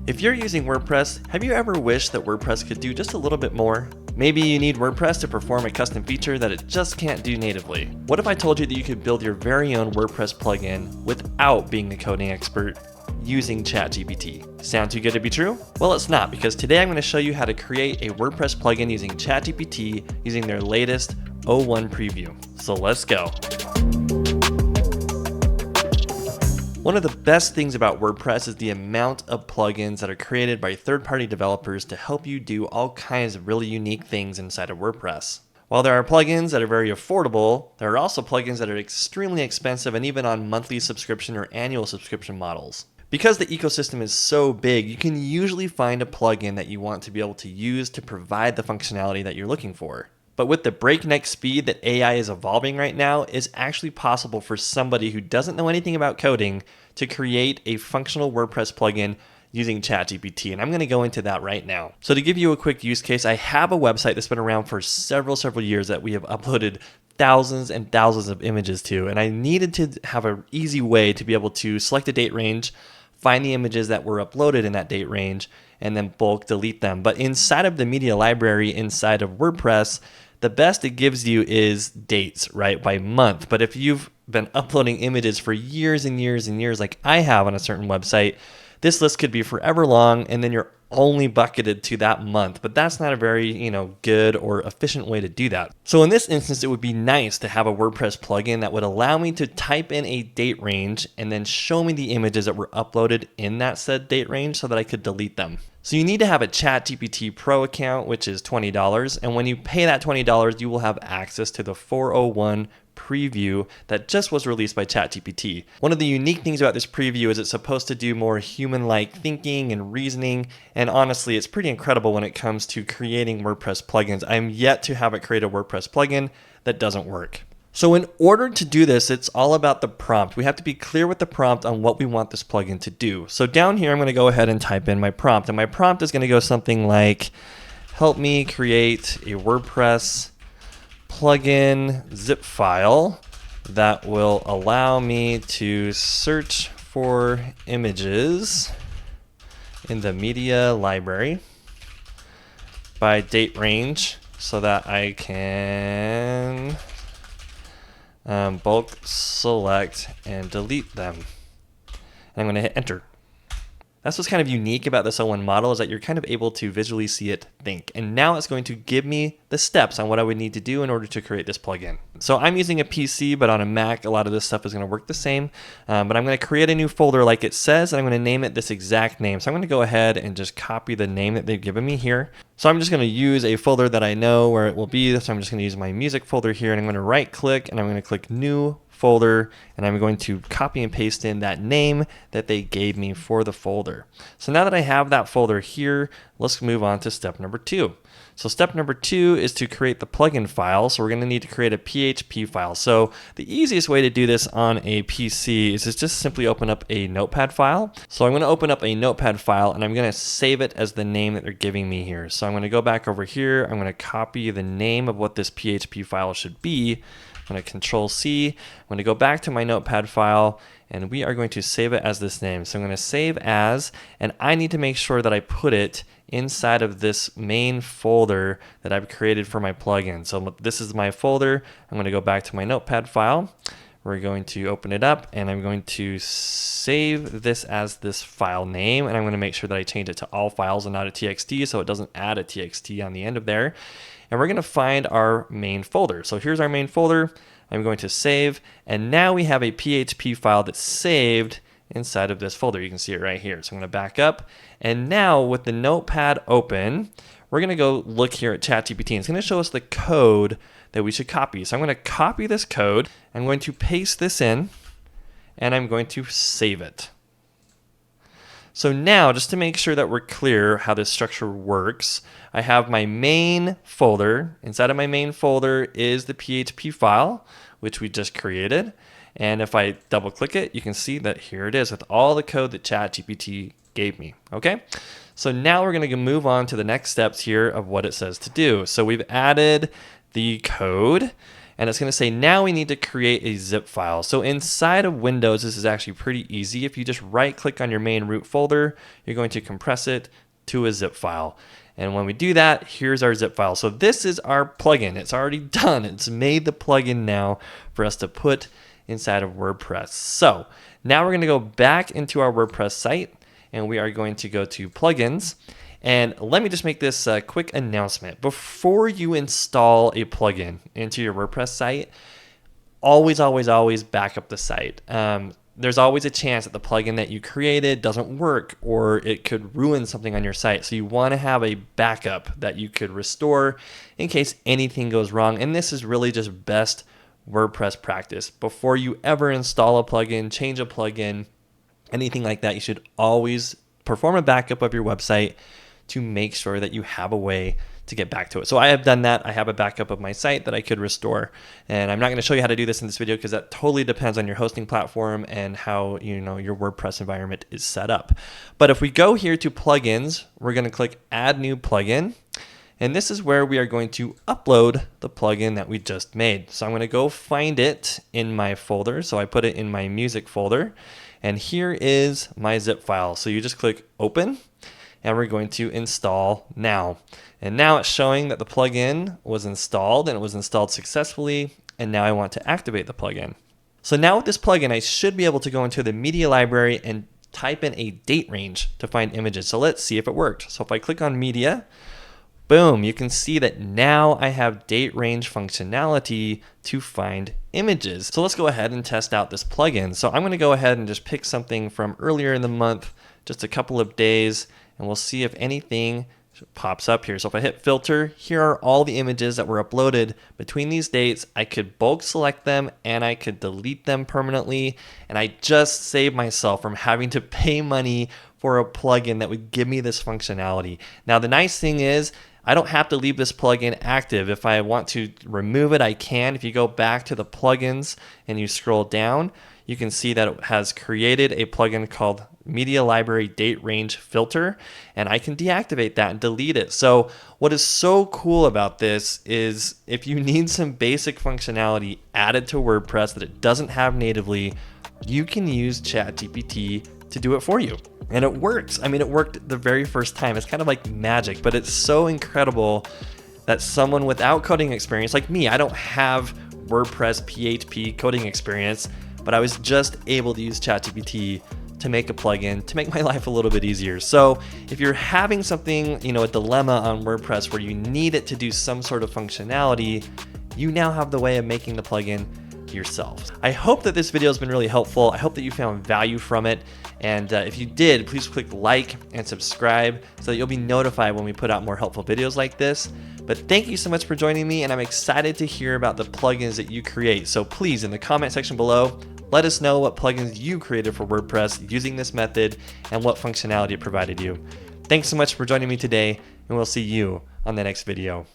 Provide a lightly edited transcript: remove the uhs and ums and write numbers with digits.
If you're using WordPress, have you ever wished that WordPress could do just a little bit more? Maybe you need WordPress to perform a custom feature that it just can't do natively. What if I told you that you could build your very own WordPress plugin without being a coding expert using ChatGPT? Sound too good to be true? Well, it's not, because today I'm going to show you how to create a WordPress plugin using ChatGPT using their latest 0.1 preview. So let's go. One of the best things about WordPress is the amount of plugins that are created by third-party developers to help you do all kinds of really unique things inside of WordPress. While there are plugins that are very affordable, there are also plugins that are extremely expensive and even on monthly subscription or annual subscription models. Because the ecosystem is so big, you can usually find a plugin that you want to be able to use to provide the functionality that you're looking for. But with the breakneck speed that AI is evolving right now, it's actually possible for somebody who doesn't know anything about coding to create a functional WordPress plugin using ChatGPT, and I'm going to go into that right now. So to give you a quick use case, I have a website that's been around for several years that we have uploaded thousands and thousands of images to, and I needed to have an easy way to be able to select a date range, find the images that were uploaded in that date range, and then bulk delete them. But inside of the media library inside of WordPress, the best it gives you is dates, right, by month. But if you've been uploading images for years and years and years, like I have on a certain website, this list could be forever long, and then you're only bucketed to that month. But that's not a very, good or efficient way to do that. So in this instance, it would be nice to have a WordPress plugin that would allow me to type in a date range and then show me the images that were uploaded in that said date range so that I could delete them. So you need to have a ChatGPT Pro account, which is $20. And when you pay that $20, you will have access to the 4.01 preview that just was released by ChatGPT. One of the unique things about this preview is it's supposed to do more human-like thinking and reasoning, and honestly, it's pretty incredible when it comes to creating WordPress plugins. I'm yet to have it create a WordPress plugin that doesn't work. So in order to do this, it's all about the prompt. We have to be clear with the prompt on what we want this plugin to do. So down here, I'm going to go ahead and type in my prompt, and my prompt is going to go something like, help me create a WordPress plugin zip file that will allow me to search for images in the media library by date range so that I can bulk select and delete them. And I'm going to hit enter. That's what's kind of unique about this 0.1 model, is that you're kind of able to visually see it think. And now it's going to give me the steps on what I would need to do in order to create this plugin. So I'm using a PC, but on a Mac, a lot of this stuff is going to work the same. But I'm going to create a new folder like it says, and I'm going to name it this exact name. So I'm going to go ahead and just copy the name that they've given me here. So I'm just going to use a folder that I know where it will be. So I'm just going to use my music folder here, and I'm going to right click, and I'm going to click new folder, and I'm going to copy and paste in that name that they gave me for the folder. So now that I have that folder here, let's move on to step number 2. So step number 2 is to create the plugin file. So we're going to need to create a PHP file. So the easiest way to do this on a PC is to just simply open up a notepad file. So I'm going to open up a notepad file, and I'm going to save it as the name that they're giving me here. So I'm going to go back over here. I'm going to copy the name of what this PHP file should be. I'm going to Control C. I'm going to go back to my notepad file, and we are going to save it as this name. So I'm going to save as, and I need to make sure that I put it inside of this main folder that I've created for my plugin. So this is my folder. I'm going to go back to my notepad file. We're going to open it up, and I'm going to save this as this file name, and I'm going to make sure that I change it to all files and not a txt, so it doesn't add a txt on the end of there. And we're going to find our main folder. So here's our main folder. I'm going to save, and now we have a PHP file that's saved inside of this folder. You can see it right here. So I'm going to back up, and now with the notepad open, we're going to go look here at ChatGPT, and it's going to show us the code that we should copy. So I'm going to copy this code. I'm going to paste this in, and I'm going to save it. So now, just to make sure that we're clear how this structure works, I have my main folder. Inside of my main folder is the PHP file, which we just created. And if I double click it, you can see that here it is with all the code that ChatGPT gave me. Okay? So now we're going to move on to the next steps here of what it says to do. So we've added the code, and it's going to say now we need to create a zip file. So inside of Windows, this is actually pretty easy. If you just right click on your main root folder, you're going to compress it to a zip file. And when we do that, here's our zip file. So this is our plugin. It's already done. It's made the plugin now for us to put inside of WordPress. So now we're going to go back into our WordPress site, and we are going to go to plugins. And let me just make this quick announcement. Before you install a plugin into your WordPress site, always back up the site. There's always a chance that the plugin that you created doesn't work, or it could ruin something on your site. So you want to have a backup that you could restore in case anything goes wrong. And this is really just best WordPress practice. Before you ever install a plugin, change a plugin, anything like that, you should always perform a backup of your website to make sure that you have a way to get back to it. So I have done that. I have a backup of my site that I could restore. And I'm not going to show you how to do this in this video because that totally depends on your hosting platform and how your WordPress environment is set up. But if we go here to plugins, we're going to click add new plugin. And this is where we are going to upload the plugin that we just made. So I'm going to go find it in my folder. So I put it in my music folder. And here is my zip file. So you just click open, and we're going to install now. And now it's showing that the plugin was installed, and it was installed successfully. And now I want to activate the plugin. So now with this plugin, I should be able to go into the media library and type in a date range to find images. So let's see if it worked. So if I click on media, boom, you can see that now I have date range functionality to find images. So let's go ahead and test out this plugin. So I'm going to go ahead and just pick something from earlier in the month, just a couple of days, and we'll see if anything pops up here. So if I hit filter, here are all the images that were uploaded between these dates. I could bulk select them and I could delete them permanently. And I just saved myself from having to pay money for a plugin that would give me this functionality. Now, the nice thing is I don't have to leave this plugin active. If I want to remove it, I can. If you go back to the plugins and you scroll down, you can see that it has created a plugin called Media Library Date Range Filter, and I can deactivate that and delete it. So what is so cool about this is if you need some basic functionality added to WordPress that it doesn't have natively, you can use ChatGPT to do it for you. And it works. I mean, it worked the very first time. It's kind of like magic, but it's so incredible that someone without coding experience, like me, I don't have WordPress PHP coding experience, but I was just able to use ChatGPT to make a plugin to make my life a little bit easier. So if you're having something, a dilemma on WordPress where you need it to do some sort of functionality, you now have the way of making the plugin yourself. I hope that this video has been really helpful. I hope that you found value from it. And if you did, please click like and subscribe so that you'll be notified when we put out more helpful videos like this. But thank you so much for joining me, and I'm excited to hear about the plugins that you create. So please, in the comment section below, let us know what plugins you created for WordPress using this method and what functionality it provided you. Thanks so much for joining me today, and we'll see you on the next video.